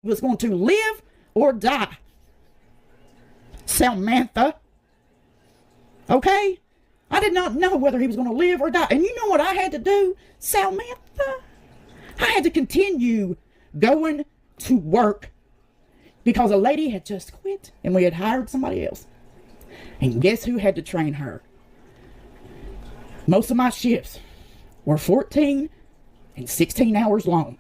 was going to live or die. Samantha. Okay? I did not know whether he was going to live or die. And you know what I had to do, Samantha? I had to continue going to work because a lady had just quit and we had hired somebody else. And guess who had to train her? Most of my shifts were 14 and 16 hours long.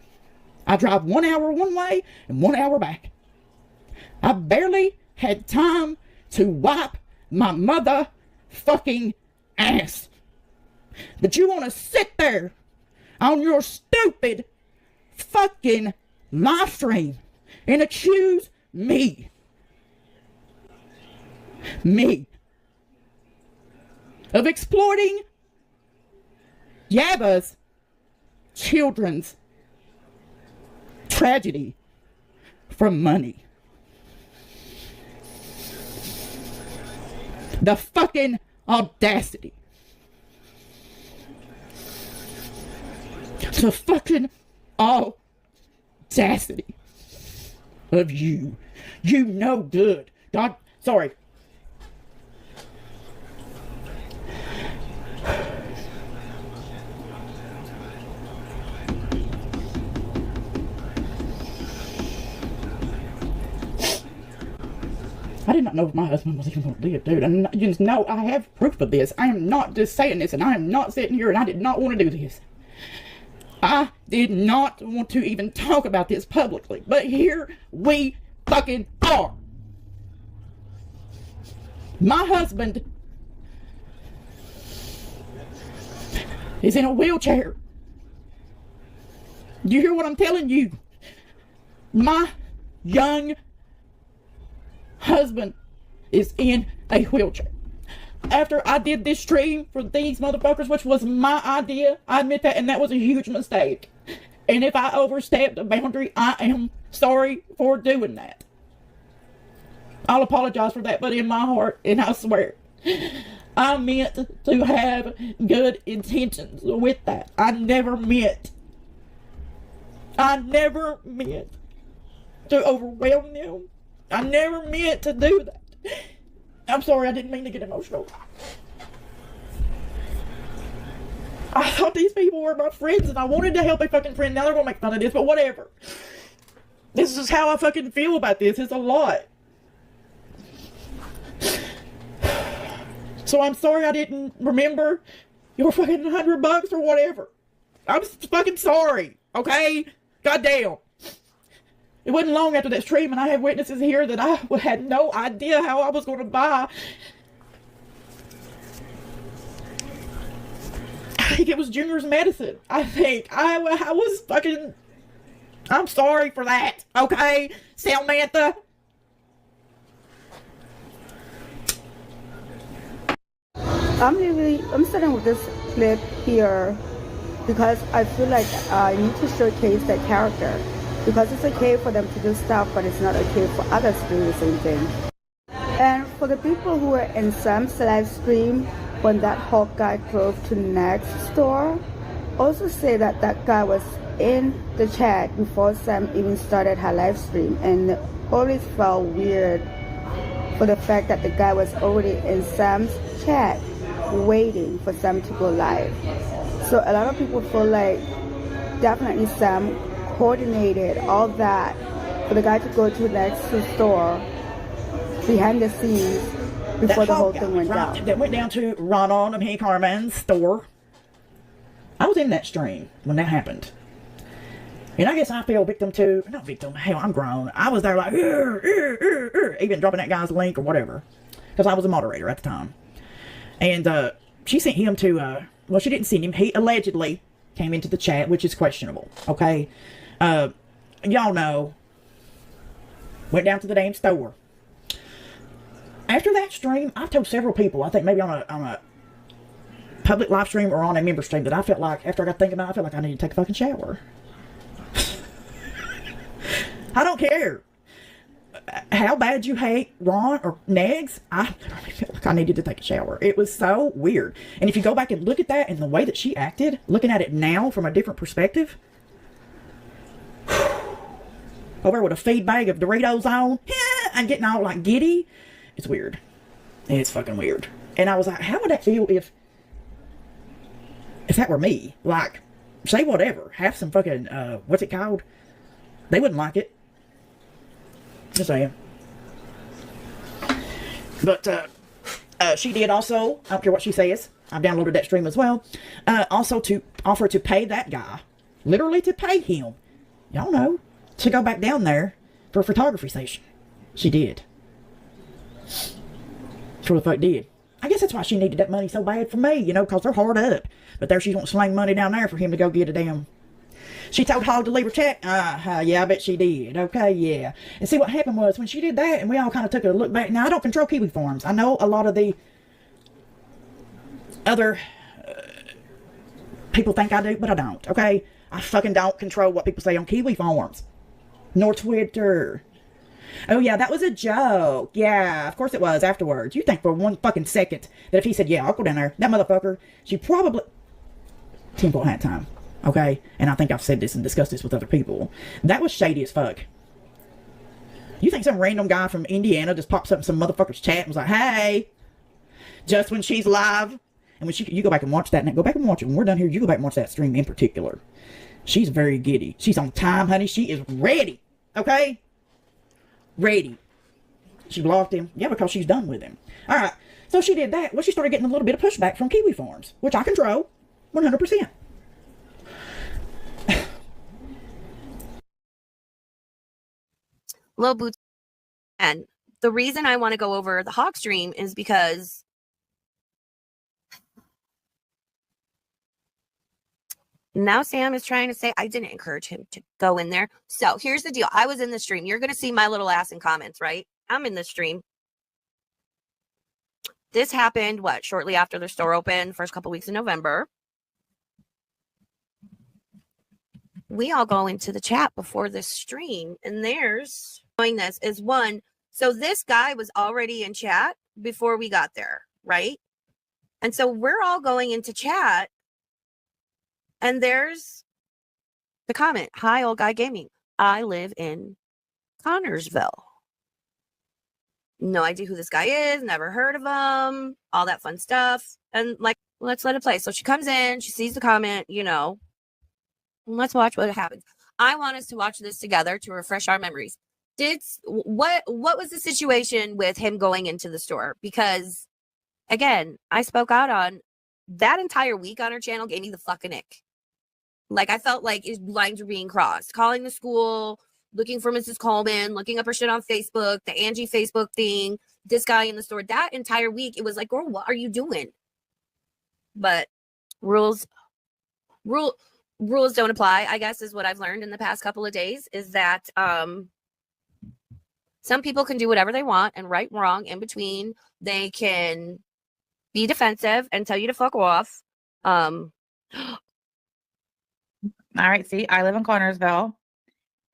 I drive 1 hour one way and 1 hour back. I barely had time to wipe my motherfucking ass. But you want to sit there on your stupid fucking live stream and accuse me of exploiting Yaba's children's tragedy for money. The fucking audacity. The fucking audacity of you. You no good. God, sorry. I did not know if my husband was even going to live, dude. And you just know I have proof of this. I am not just saying this, and I am not sitting here, and I did not want to do this. I did not want to even talk about this publicly, but here we fucking are. My husband is in a wheelchair. Do you hear what I'm telling you? My young husband is in a wheelchair. After I did this stream for these motherfuckers, which was my idea, I admit that, and that was a huge mistake. And if I overstepped a boundary, I am sorry for doing that. I'll apologize for that, but in my heart, and I swear, I meant to have good intentions with that. I never meant to overwhelm them. I never meant to do that. I'm sorry, I didn't mean to get emotional. I thought these people were my friends and I wanted to help a fucking friend. Now they're gonna make fun of this, but whatever. This is how I fucking feel about this. It's a lot. So I'm sorry I didn't remember your fucking $100 or whatever. I'm fucking sorry, okay? Goddamn. It wasn't long after that stream, and I have witnesses here that I had no idea how I was going to buy. I think it was Junior's medicine. I think. I was fucking... I'm sorry for that, okay? Samantha? I'm starting with this clip here because I feel like I need to showcase that character. Because it's okay for them to do stuff, but it's not okay for others to do the same thing. And for the people who were in Sam's live stream when that Hawk guy drove to next store, also say that that guy was in the chat before Sam even started her live stream, and it always felt weird for the fact that the guy was already in Sam's chat waiting for Sam to go live. So a lot of people feel like definitely Sam coordinated all that for the guy to go to the next store behind the scenes before the whole thing went down. That went down to Ronald and Henny Carmen's store. I was in that stream when that happened. And I guess I fell victim to, not victim, hell, I'm grown. I was there like, even dropping that guy's link or whatever. Because I was a moderator at the time. And she sent him to, well, she didn't send him. He allegedly came into the chat, which is questionable, okay? Y'all know, went down to the damn store. After that stream, I've told several people, I think maybe on a public live stream or on a member stream, that I felt like, after I got thinking about it, I felt like I needed to take a fucking shower. I don't care how bad you hate Ron or Negs. I literally felt like I needed to take a shower. It was so weird. And if you go back and look at that and the way that she acted, looking at it now from a different perspective, over with a feed bag of Doritos on, and getting all like giddy. It's weird. It's fucking weird. And I was like, how would that feel if that were me? Like, say whatever. Have some fucking, what's it called? They wouldn't like it. Just saying. But, she did also, I don't care what she says, I've downloaded that stream as well, also to offer to pay that guy, literally to pay him, y'all know, to go back down there for a photography session. She did. Sure the fuck did. I guess that's why she needed that money so bad for me, you know, because they're hard up. But there she won't sling money down there for him to go get a damn. She told Hog to leave her check. Yeah, I bet she did. Okay, yeah. And see, what happened was when she did that, and we all kind of took a look back. Now, I don't control Kiwi Farms. I know a lot of the other people think I do, but I don't, okay? I fucking don't control what people say on Kiwi Farms. Nor Twitter. Oh, yeah, that was a joke. Yeah, of course it was afterwards. You think for one fucking second that if he said, yeah, I'll go down there, that motherfucker, she probably... Tinfoil hat time, okay? And I think I've said this and discussed this with other people. That was shady as fuck. You think some random guy from Indiana just pops up in some motherfucker's chat and was like, hey, just when she's live, and when you go back and watch that, and go back and watch it. When we're done here, you go back and watch that stream in particular. She's very giddy. She's on time, honey. She is ready, okay? Ready. She blocked him. Yeah, because she's done with him. All right. So she did that. Well, she started getting a little bit of pushback from Kiwi Farms, which I control 100%. Low boots. And the reason I want to go over the Hawk stream is because now Sam is trying to say I didn't encourage him to go in there. So here's the deal. I was in the stream. You're going to see my little ass in comments, right? I'm in the stream. This happened, shortly after the store opened, first couple weeks in November. We all go into the chat before this stream, and there's doing this is one. So this guy was already in chat before we got there, right? And so we're all going into chat, and there's the comment. Hi, old guy gaming. I live in Connorsville. No idea who this guy is. Never heard of him. All that fun stuff. And like, let's let it play. So she comes in. She sees the comment, you know. Let's watch what happens. I want us to watch this together to refresh our memories. What was the situation with him going into the store? Because, again, I spoke out on that entire week on her channel gave me the fucking ick. Like, I felt like his lines were being crossed. Calling the school, looking for Mrs. Coleman, looking up her shit on Facebook, the Angie Facebook thing, this guy in the store. That entire week, it was like, girl, what are you doing? But rules don't apply, I guess, is what I've learned in the past couple of days, is that some people can do whatever they want, and right and wrong in between. They can be defensive and tell you to fuck off. All right, see, I live in Connorsville.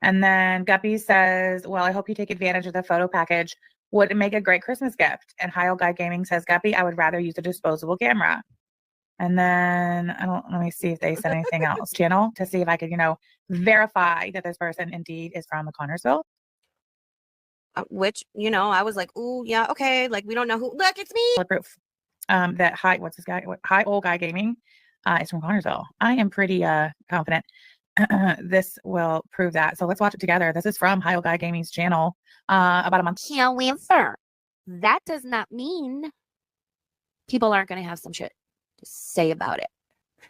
And then Guppy says, well, I hope you take advantage of the photo package. Would it make a great Christmas gift? And Hi Old Guy Gaming says, Guppy, I would rather use a disposable camera. And then let me see if they said anything else. Channel to see if I could, verify that this person indeed is from the Connorsville. Which, I was like, ooh, yeah, okay. Like, we don't know who. Look, it's me. Proof that Hi Old Guy Gaming is from Connorsville. I am pretty confident this will prove that. So let's watch it together. This is from Hi Old Guy Gaming's channel about a month. However, that does not mean people aren't going to have some shit to say about it.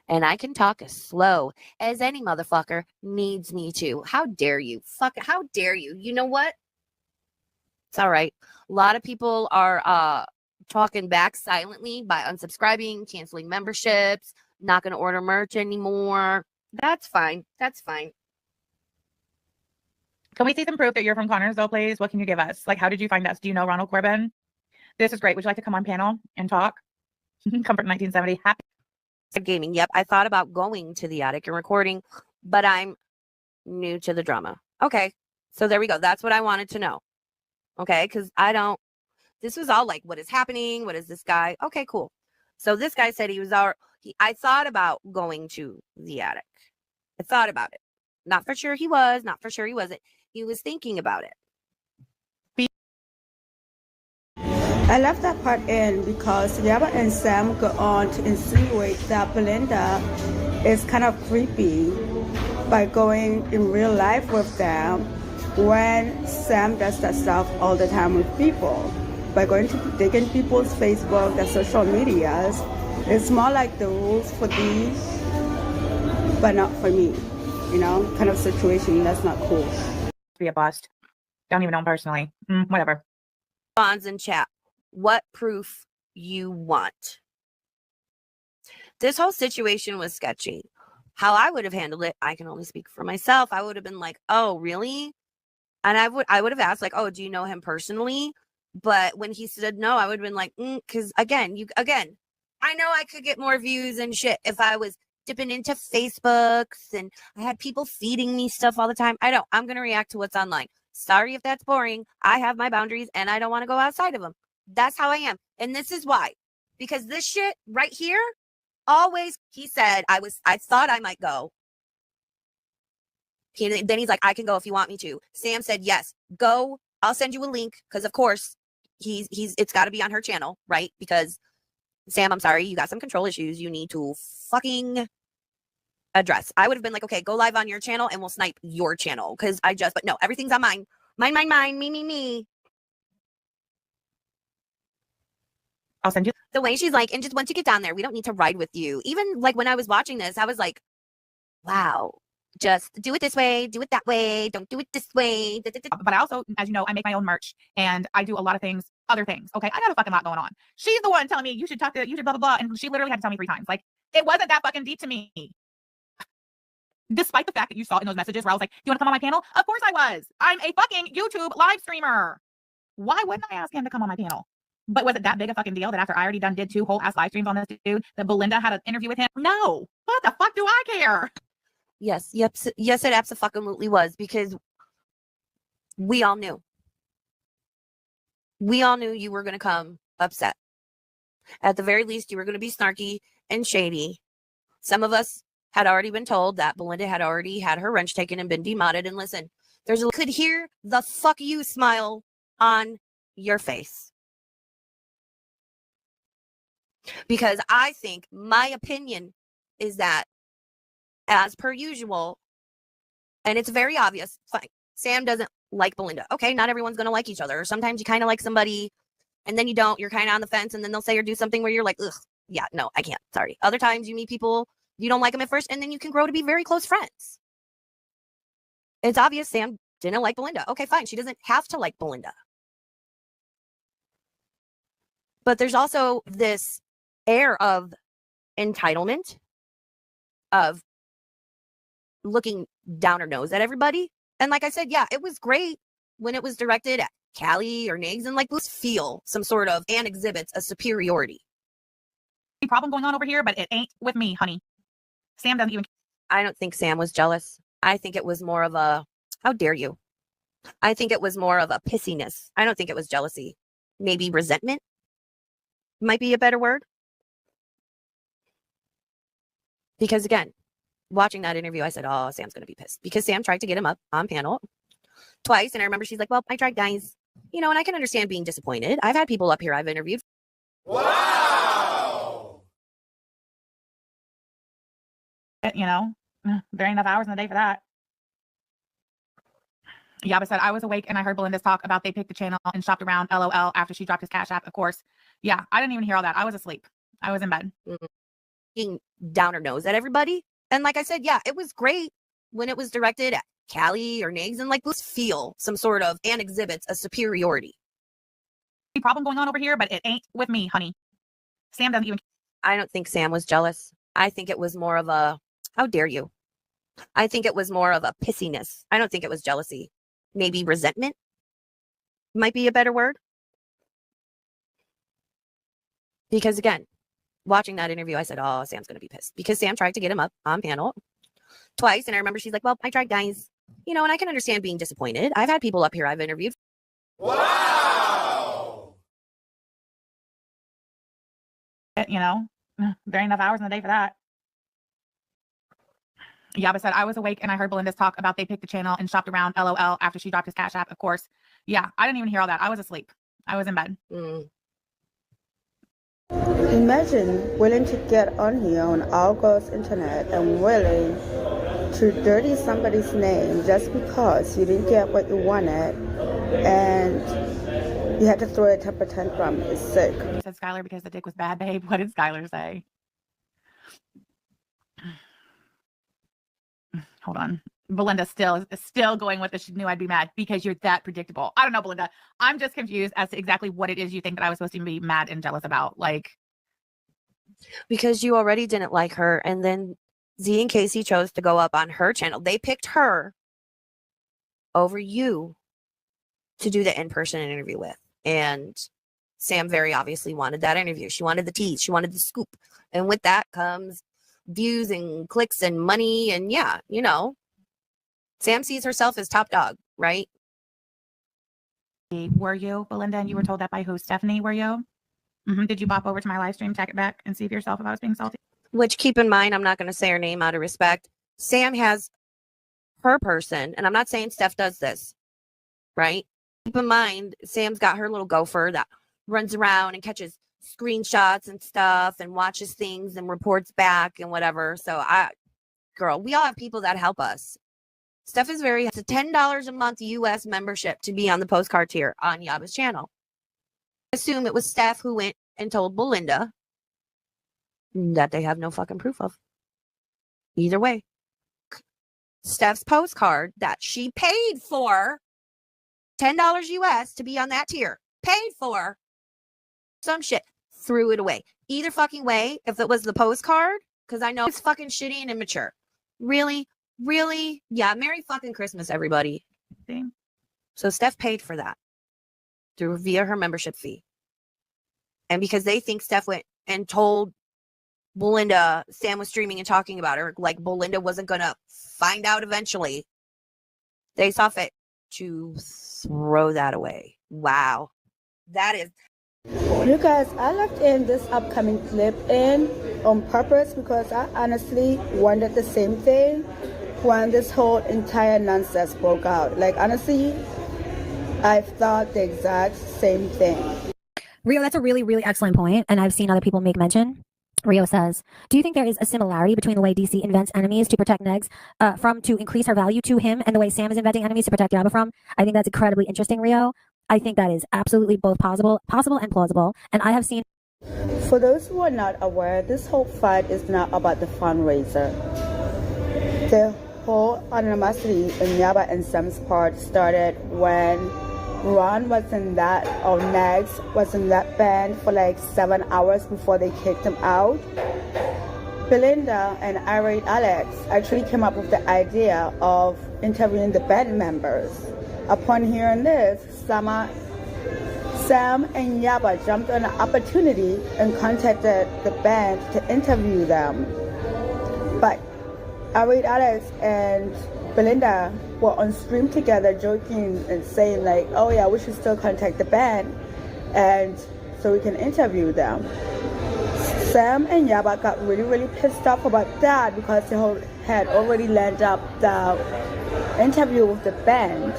And I can talk as slow as any motherfucker needs me to. How dare you? How dare you? You know what? It's all right. A lot of people are talking back silently by unsubscribing, canceling memberships, not going to order merch anymore. That's fine. That's fine. Can we see some proof that you're from Connorsville, please? What can you give us? Like, how did you find us? Do you know Ronald Corbin? This is great. Would you like to come on panel and talk? Comfort 1970. Happy gaming. Yep. I thought about going to the attic and recording, but I'm new to the drama. Okay. So there we go. That's what I wanted to know. Okay. Because this was all like, what is happening? What is this guy? Okay, cool. So this guy said I thought about going to the attic. I thought about it. Not for sure he was, not for sure he wasn't. he was thinking about it. I left that part in because Yaba and Sam go on to insinuate that Belinda is kind of creepy by going in real life with them when Sam does that stuff all the time with people. By going to digging people's Facebook, their social medias, it's more like the rules for thee, but not for me. You know, kind of situation. That's not cool. Be a bust. Don't even know him personally. Whatever. Bonds in chat. What proof you want? This whole situation was sketchy. How I would have handled it, I can only speak for myself. I would have been like, oh, really? And I would have asked, like, oh, do you know him personally? But when he said no, I would have been like, because again, I know I could get more views and shit if I was dipping into Facebooks and I had people feeding me stuff all the time. I'm going to react to what's online. Sorry if that's boring. I have my boundaries and I don't want to go outside of them. That's how I am. And this is why. Because this shit right here, always, he said, I thought I might go. Then he's like, I can go if you want me to. Sam said, yes, go. I'll send you a link. Because of course, it's got to be on her channel, right? Because Sam, I'm sorry, you got some control issues you need to fucking address. I would have been like, okay, go live on your channel and we'll snipe your channel. But no, everything's on mine. Mine, me. I'll send you. The way she's like, and just once you get down there, we don't need to ride with you. Even like when I was watching this, I was like, wow, just do it this way, do it that way, don't do it this way. But I also, as you know, I make my own merch and I do a lot of things, other things. Okay. I got a fucking lot going on. She's the one telling me you should blah, blah, blah. And she literally had to tell me 3 times. Like, it wasn't that fucking deep to me. Despite the fact that you saw in those messages where I was like, do you want to come on my panel? Of course I was. I'm a fucking YouTube live streamer. Why wouldn't I ask him to come on my panel? But was it that big a fucking deal that after I already did 2 whole ass live streams on this dude, that Belinda had an interview with him? No. What the fuck do I care? Yes, it absolutely was, because we all knew. We all knew you were going to come upset. At the very least, you were going to be snarky and shady. Some of us had already been told that Belinda had already had her wrench taken and been demodded. And listen, could hear the fuck you smile on your face. Because I think my opinion is that, as per usual, and it's very obvious, fine, Sam doesn't like Belinda. Okay, not everyone's going to like each other. Sometimes you kind of like somebody and then you don't. You're kind of on the fence and then they'll say or do something where you're like, ugh, yeah, no, I can't. Sorry. Other times you meet people, you don't like them at first and then you can grow to be very close friends. It's obvious Sam didn't like Belinda. Okay, fine. She doesn't have to like Belinda. But there's also this air of entitlement, of looking down her nose at everybody. And like I said, yeah, it was great when it was directed at Callie or Niggs and like let's feel some sort of and exhibits a superiority. Problem going on over here, but it ain't with me, honey. Sam doesn't even. I don't think Sam was jealous. I think it was more of a, how dare you? I think it was more of a pissiness. I don't think it was jealousy. Maybe resentment might be a better word. Because again, watching that interview, I said, oh, Sam's going to be pissed. Because Sam tried to get him up on panel twice. And I remember she's like, well, I tried, guys. You know, and I can understand being disappointed. I've had people up here I've interviewed. Wow! You know, there ain't enough hours in the day for that. Yaba said, I was awake and I heard Belinda's talk about they picked the channel and shopped around LOL after she dropped his Cash App, of course. Yeah, I didn't even hear all that. I was asleep. I was in bed. Being down her nose at everybody. And like I said, yeah, it was great when it was directed at Callie or Niggs and like let's feel some sort of and exhibits a superiority. Problem going on over here, but it ain't with me, honey. Sam doesn't even. I don't think Sam was jealous. I think it was more of a, how dare you? I think it was more of a pissiness. I don't think it was jealousy. Maybe resentment might be a better word. Because again, watching that interview, I said, oh, Sam's going to be pissed. Because Sam tried to get him up on panel twice. And I remember she's like, well, I tried, guys. You know, and I can understand being disappointed. I've had people up here I've interviewed. Wow! You know, there ain't enough hours in the day for that. Yaba said, I was awake and I heard Belinda's talk about they picked the channel and shopped around LOL after she dropped his Cash App, of course. Yeah, I didn't even hear all that. I was asleep. I was in bed. Imagine willing to get on here on our girls' internet and willing to dirty somebody's name just because you didn't get what you wanted and you had to throw a temper tantrum. It's sick. He said Skylar because the dick was bad, babe. What did Skylar say? Hold on. Belinda still going with this. She knew I'd be mad because you're that predictable. I don't know, Belinda. I'm just confused as to exactly what it is you think that I was supposed to be mad and jealous about. Like, because you already didn't like her, and then Z and Casey chose to go up on her channel. They picked her over you to do the in-person interview with. And Sam very obviously wanted that interview. She wanted the tease. She wanted the scoop. And with that comes views and clicks and money. And yeah, you know, Sam sees herself as top dog, right? were you, Belinda? And you were told that by who? Stephanie, were you? Did you pop over to my live stream, check it back, and see for yourself if I was being salty? Which, keep in mind, I'm not going to say her name out of respect. Sam has her person, and I'm not saying Steph does this, right? Keep in mind, Sam's got her little gopher that runs around and catches screenshots and stuff and watches things and reports back and whatever. So girl, we all have people that help us. Steph is it's a $10 a month US membership to be on the postcard tier on Yaba's channel. Assume it was Steph who went and told Belinda that they have no fucking proof of. Either way, Steph's postcard that she paid for, $10 US to be on that tier, paid for some shit, threw it away. Either fucking way, if it was the postcard, because I know it's fucking shitty and immature. Really? Really? Yeah, Merry fucking Christmas, everybody. So Steph paid for that via her membership fee. And because they think Steph went and told Belinda Sam was streaming and talking about her, like Belinda wasn't going to find out eventually, they saw fit to throw that away. Wow. That is... You guys, I left in this upcoming clip in on purpose because I honestly wondered the same thing when this whole entire nonsense broke out. Like, honestly, I thought the exact same thing. Rio, that's a really, really excellent point, and I've seen other people make mention. Rio says, do you think there is a similarity between the way DC invents enemies to protect Negs to increase her value to him and the way Sam is inventing enemies to protect Yaba from? I think that's incredibly interesting, Rio. I think that is absolutely both possible and plausible, and I have seen... For those who are not aware, this whole fight is not about the fundraiser. The whole animosity in Yaba and Sam's part started when Ron was in that, or Negs was in that band for like 7 hours before they kicked him out. Belinda and Irate Alex actually came up with the idea of interviewing the band members. Upon hearing this, Sam and Yaba jumped on an opportunity and contacted the band to interview them. But Irate Alex and Belinda were on stream together joking and saying like, oh yeah, we should still contact the band and so we can interview them. Sam and Yaba got really, really pissed off about that because they had already lined up the interview with the band.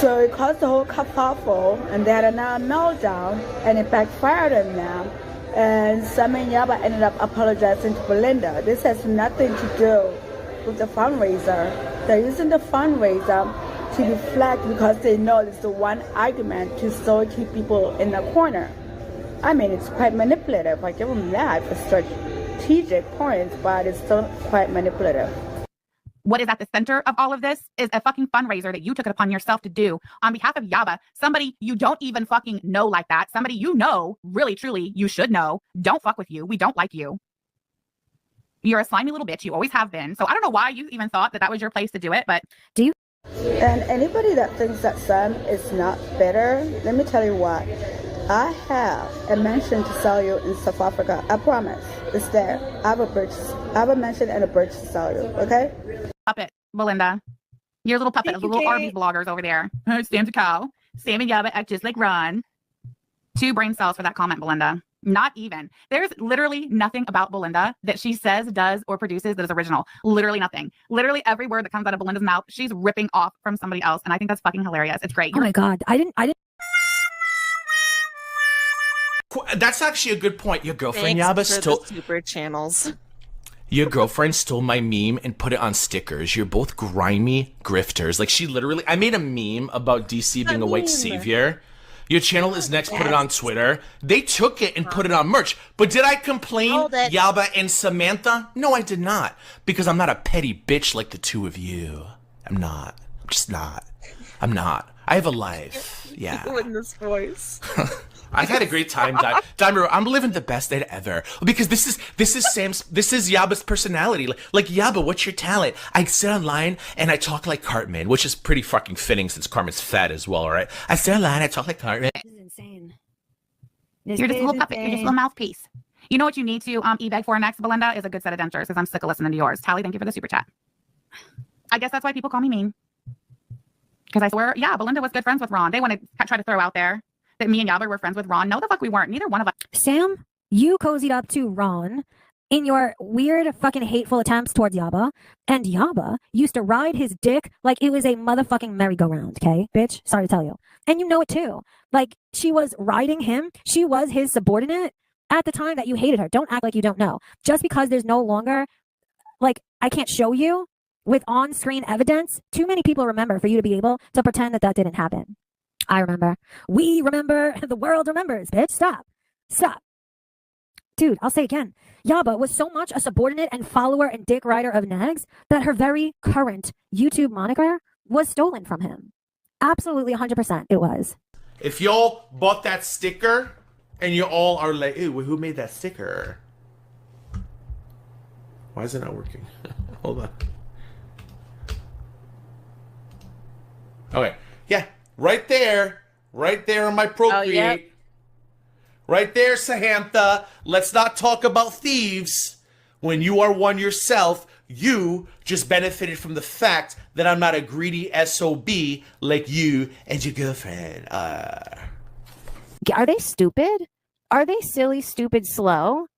So it caused the whole kerfuffle and they had a meltdown and it backfired on them. And Sam and Yaba ended up apologizing to Belinda. This has nothing to do with the fundraiser. They're using the fundraiser to deflect because they know it's the one argument to still keep people in the corner. I mean, it's quite manipulative. I give them that for strategic points, but it's still quite manipulative. What is at the center of all of this is a fucking fundraiser that you took it upon yourself to do on behalf of Yaba, somebody you don't even fucking know like that, somebody you know, really, truly, you should know, don't fuck with you, we don't like you. You're a slimy little bitch, you always have been. So I don't know why you even thought that that was your place to do it, but do you? And anybody that thinks that Sam is not better, let me tell you what. I have a mansion to sell you in South Africa. I promise. It's there. I have a mansion and a bridge to sell you, okay? Puppet, Belinda. Your little puppet of the little Arby's bloggers over there. Sam's a cow. Sam and Yaba act just like Ron. 2 brain cells for that comment, Belinda. Not even. There's literally nothing about Belinda that she says, does, or produces that is original. Literally nothing. Literally every word that comes out of Belinda's mouth, she's ripping off from somebody else. And I think that's fucking hilarious. It's great. Oh my God. I didn't. That's actually a good point. Your girlfriend, Thanks Yaba, for stole... the super channels. Your girlfriend stole my meme and put it on stickers. You're both grimy grifters. Like, she literally... I made a meme about DC being a white savior. Your channel is next. Put it on Twitter. They took it and put it on merch. But did I complain, Yaba and Samantha? No, I did not. Because I'm not a petty bitch like the two of you. I'm not. I'm just not. I'm not. I have a life. Yeah. You in this voice. I've had a great time, Dimer. I'm living the best day ever because this is Yaba's personality. Like Yaba, what's your talent? I sit online and I talk like Cartman, which is pretty fucking fitting since Cartman's fat as well, right? I sit online, I talk like Cartman. This is insane. You're just a little puppet. You're just a little mouthpiece. You know what you need to e-beg for next, Belinda, is a good set of dentures because I'm sick of listening to yours. Tally, thank you for the super chat. I guess that's why people call me mean. Because I swear, yeah, Belinda was good friends with Ron. They want to try to throw out there that me and Yaba were friends with Ron. No, the fuck we weren't. Neither one of us. Sam, you cozied up to Ron in your weird fucking hateful attempts towards Yaba. And Yaba used to ride his dick like it was a motherfucking merry-go-round, okay? Bitch, sorry to tell you. And you know it too. Like, she was riding him. She was his subordinate at the time that you hated her. Don't act like you don't know. Just because there's no longer, like, I can't show you with on-screen evidence, too many people remember for you to be able to pretend that that didn't happen. I remember. We remember. The world remembers, bitch. Stop. Stop. Dude, I'll say again. Yaba was so much a subordinate and follower and dick rider of Negs that her very current YouTube moniker was stolen from him. Absolutely 100% it was. If y'all bought that sticker and you all are like, ew, who made that sticker? Why is it not working? Hold on. Okay. Yeah. Right there on my Procreate. yep. Right there, Samantha. Let's not talk about thieves. When you are one yourself, you just benefited from the fact that I'm not a greedy SOB like you and your girlfriend are. Are they stupid? Are they silly, stupid, slow?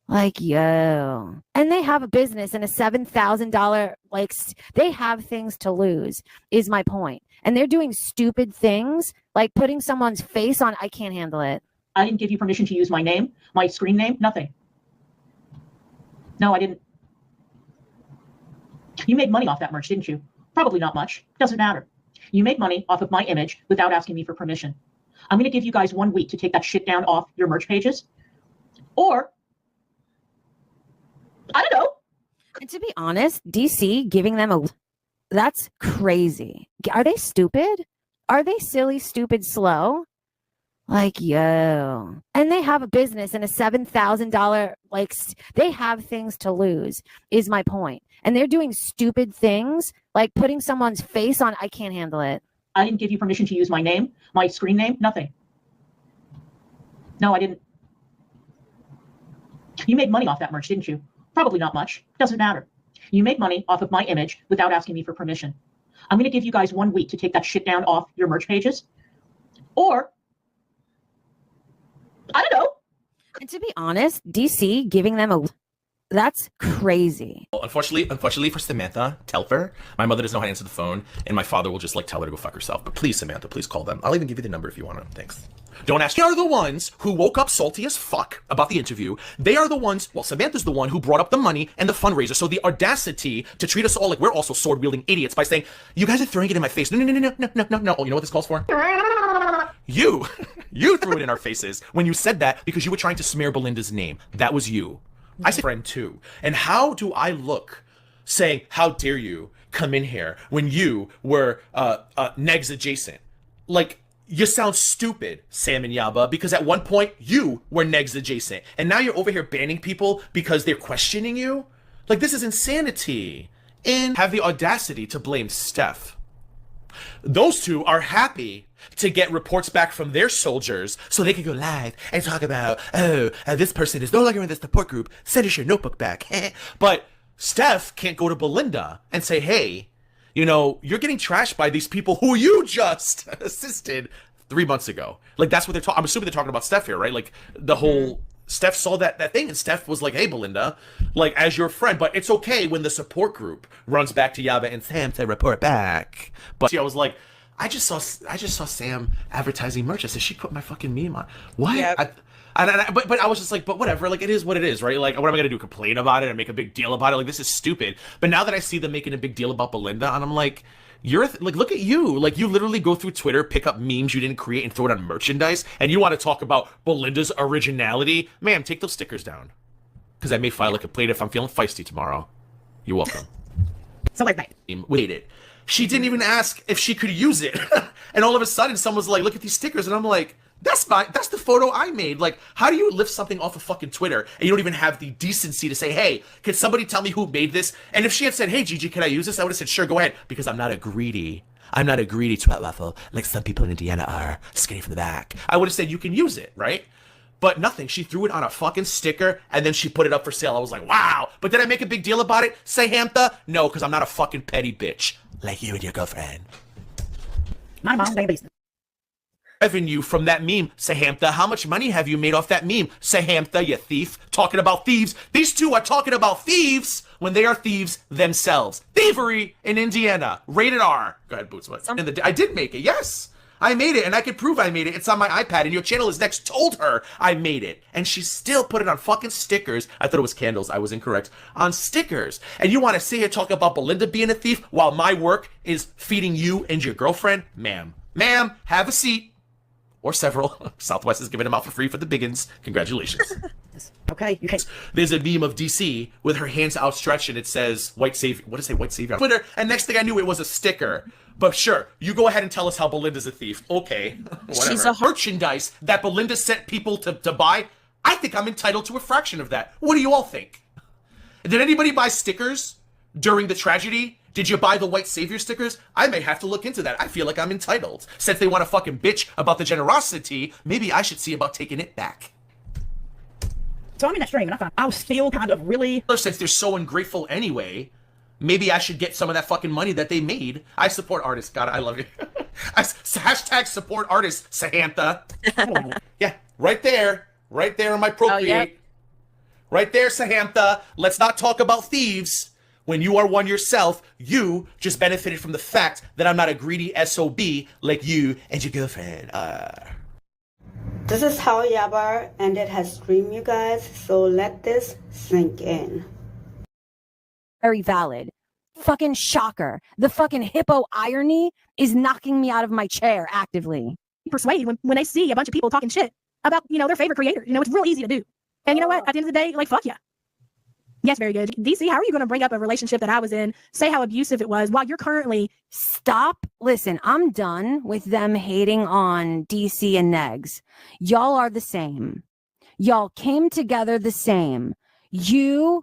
Like, yo. And they have a business and a $7,000, like, they have things to lose, is my point. And they're doing stupid things, like putting someone's face on, I can't handle it. I didn't give you permission to use my name, my screen name, nothing. No, I didn't. You made money off that merch, didn't you? Probably not much. Doesn't matter. You made money off of my image without asking me for permission. I'm going to give you guys 1 week to take that shit down off your merch pages. Or, I don't know. And to be honest, DC giving them a... That's crazy. Are they stupid? Are they silly, stupid, slow? Like, yo. And they have a business and a $7,000, like, they have things to lose, is my point. And they're doing stupid things, like putting someone's face on, I can't handle it. I didn't give you permission to use my name, my screen name, nothing. No, I didn't. You made money off that merch, didn't you? Probably not much. Doesn't matter. You made money off of my image without asking me for permission. I'm going to give you guys 1 week to take that shit down off your merch pages. Or, I don't know. And to be honest, DC giving them a... That's crazy. Well, unfortunately for Samantha Telfer, my mother doesn't know how to answer the phone, and my father will just like tell her to go fuck herself. But please, Samantha, please call them. I'll even give you the number if you want to. Thanks. Don't ask. They are the ones who woke up salty as fuck about the interview. They are the ones, well, Samantha's the one who brought up the money and the fundraiser. So the audacity to treat us all like we're also sword-wielding idiots by saying, you guys are throwing it in my face. No. Oh, you know what this calls for? You threw it in our faces when you said that because you were trying to smear Belinda's name. That was you. I said friend too. And how do I look saying, how dare you come in here when you were Negs adjacent? Like, you sound stupid, Sam and Yaba, because at one point you were Negs adjacent. And now you're over here banning people because they're questioning you? Like, this is insanity. And have the audacity to blame Steph. Those two are happy to get reports back from their soldiers so they can go live and talk about, this person is no longer in the support group, send us your notebook back. But Steph can't go to Belinda and say, hey, you know, you're getting trashed by these people who you just assisted 3 months ago. Like, that's what they're talking. I'm assuming they're talking about Steph here, right? Like, the whole Steph saw that thing, and Steph was like, "Hey, Belinda, like, as your friend, but it's okay when the support group runs back to Yaba and Sam to report back." But I was like, I just saw Sam advertising merch. I said, she put my fucking meme on. What? Yep. But I was just like, but whatever. Like, it is what it is, right? Like, what am I gonna do? Complain about it and make a big deal about it? Like, this is stupid. But now that I see them making a big deal about Belinda, and I'm like, like, look at you. Like, you literally go through Twitter, pick up memes you didn't create, and throw it on merchandise, and you want to talk about Belinda's originality? Ma'am, take those stickers down, because I may file a complaint if I'm feeling feisty tomorrow. You're welcome. So like that. Waited. She didn't even ask if she could use it. And all of a sudden, someone's like, look at these stickers. And I'm like, that's the photo I made. Like, how do you lift something off of fucking Twitter and you don't even have the decency to say, hey, can somebody tell me who made this? And if she had said, hey, Gigi, can I use this? I would have said, sure, go ahead. Because I'm not a greedy twat waffle like some people in Indiana are, skinny from the back. I would have said, you can use it, right? But nothing. She threw it on a fucking sticker and then she put it up for sale. I was like, wow. But did I make a big deal about it? Samantha? No, because I'm not a fucking petty bitch like you and your girlfriend. My mom's damn business. Revenue from that meme, Samantha. How much money have you made off that meme, Samantha, you thief? Talking about thieves. These two are talking about thieves when they are thieves themselves. Thievery in Indiana. Rated R. Go ahead, Boots. I did make it. Yes. I made it, and I can prove I made it. It's on my iPad, and your channel is next told her I made it. And she still put it on fucking stickers. I thought it was candles. I was incorrect. On stickers. And you want to sit here talk about Belinda being a thief while my work is feeding you and your girlfriend? Ma'am. Ma'am, have a seat. Or several. Southwest is giving them out for free for the biggins. Congratulations. Okay, you can't. There's a meme of DC with her hands outstretched and it says white savior. What does it say? White savior on Twitter. And next thing I knew, it was a sticker. But sure, you go ahead and tell us how Belinda's a thief. Okay, whatever. She's a merchandise that Belinda sent people to buy. I think I'm entitled to a fraction of that. What do you all think? Did anybody buy stickers during the tragedy? Did you buy the white savior stickers? I may have to look into that. I feel like I'm entitled. Since they want to fucking bitch about the generosity, maybe I should see about taking it back. So I'm in that stream, and I was still kind of really. Since they're so ungrateful anyway, maybe I should get some of that fucking money that they made. I support artists. God, I love you. Hashtag support artists, Samantha. Yeah, right there. Right there on my Procreate. Oh, yep. Right there, Samantha. Let's not talk about thieves. When you are one yourself, you just benefited from the fact that I'm not a greedy SOB like you and your girlfriend are. This is how Yaba ended her stream, you guys, so let this sink in. Very valid. Fucking shocker. The fucking hippo irony is knocking me out of my chair actively. Persuade when they see a bunch of people talking shit about, their favorite creator. It's real easy to do. And you know what? At the end of the day, like, fuck yeah. Yes, very good. DC, how are you going to bring up a relationship that I was in, say how abusive it was, while you're currently... Stop. Listen, I'm done with them hating on DC and Negs. Y'all are the same. Y'all came together the same. You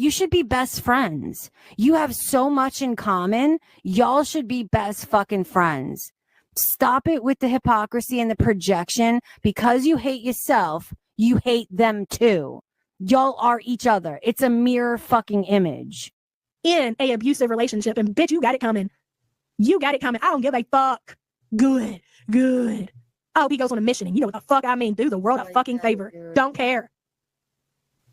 should be best friends. You have so much in common. Y'all should be best fucking friends. Stop it with the hypocrisy and the projection. Because you hate yourself, you hate them too. Y'all are each other. It's a mirror fucking image. In a abusive relationship, and bitch, you got it coming. You got it coming. I don't give a fuck. Good. I hope he goes on a mission, and you know what the fuck I mean. Do the world a fucking favor. Don't care.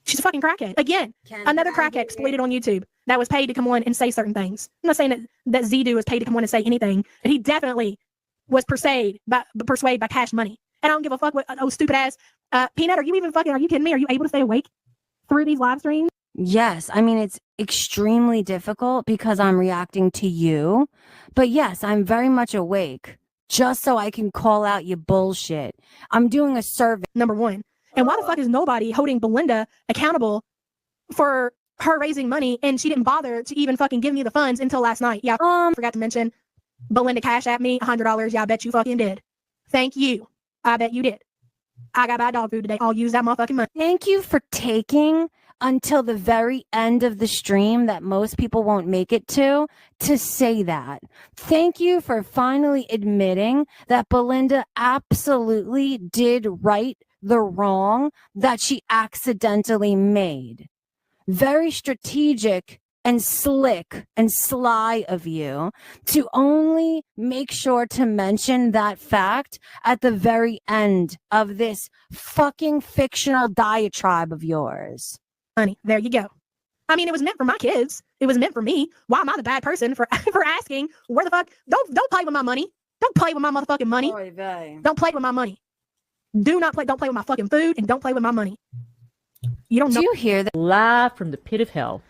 She's a fucking crackhead. Again, another crackhead exploited on YouTube that was paid to come on and say certain things. I'm not saying that Zidu was paid to come on and say anything, but he definitely was persuaded by cash money. And I don't give a fuck what stupid ass Peanut. Are you kidding me? Are you able to stay awake through these live streams? Yes. I mean, it's extremely difficult because I'm reacting to you. But yes, I'm very much awake just so I can call out your bullshit. I'm doing a survey. Number one. And why the fuck is nobody holding Belinda accountable for her raising money and she didn't bother to even fucking give me the funds until last night? Yeah, forgot to mention Belinda cash at me $100. Yeah, I bet you fucking did. Thank you. I bet you did. I got to buy dog food today. I'll use that motherfucking money. Thank you for taking until the very end of the stream that most people won't make it to say that. Thank you for finally admitting that Belinda absolutely did right the wrong that she accidentally made. Very strategic and slick and sly of you to only make sure to mention that fact at the very end of this fucking fictional diatribe of yours. Honey, there you go. I mean, it was meant for my kids. It was meant for me. Why am I the bad person for asking where the fuck? Don't play with my money. Don't play with my motherfucking money. Don't play with my money. Don't play with my fucking food, and don't play with my money. You don't know. Do you hear that? Live from the pit of hell.